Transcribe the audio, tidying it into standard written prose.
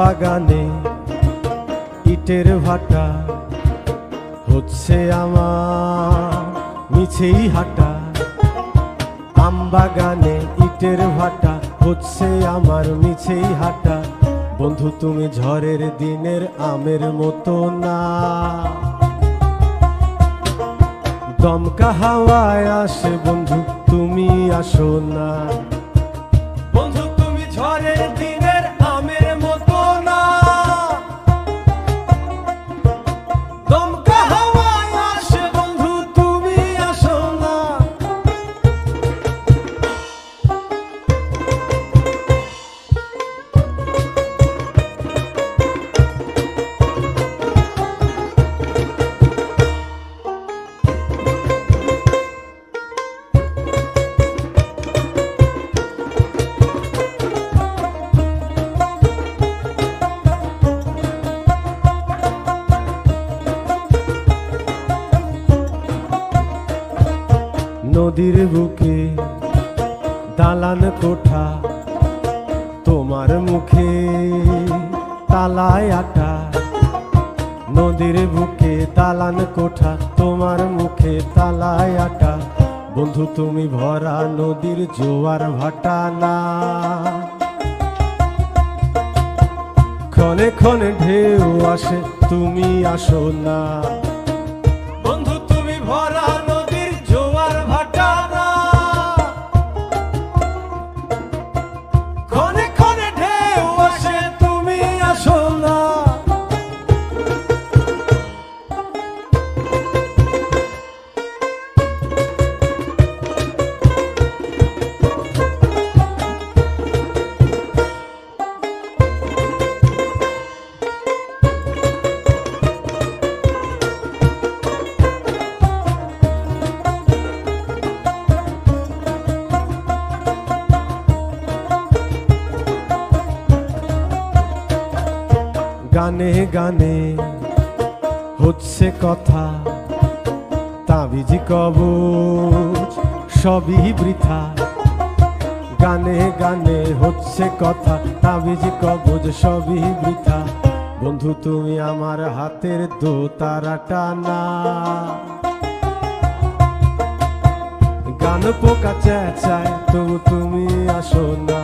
বাগানে ইটের ভাটা হচ্ছে আমার মিছেই হাঁটা। আম বাগানে ইটের ভাটা হচ্ছে আমার মিছেই হাঁটা। বন্ধু তুমি ঝড়ের দিনের আমের মতো না, দমকা হাওয়ায় আসে বন্ধু তুমি আসো না। বন্ধু তুমি ঝড়ের দিনের আমের মতো না, দমকা হাওয়ায় আসে বন্ধু তুমি আসো না। নদীর বুকে দালান কোঠা, তোমার মুখে তালায় আটা। নদীর বুকে দালান কোঠা, তোমার মুখে তালায় আটা। বন্ধু তুমি ভরা নদীর জোয়ার ভাটা না, ক্ষণে ক্ষণে ঢেউ আসে তুমি আসো না। বন্ধু তুমি ভরা নদীর জোয়ার ভাটা না, ক্ষণে ক্ষণে ঢেউ আসে তুমি আসো না। গানে গানে হচ্ছে কথা, তাবিজ কবচ সবই বৃথা। গানে গানে হচ্ছে কথা, তাবিজ কবচ সবই বৃথা। বন্ধু তুমি আমার হাতের দোতারাটা না, গান পোকা চেঁচায় তবু তুমি আসো না।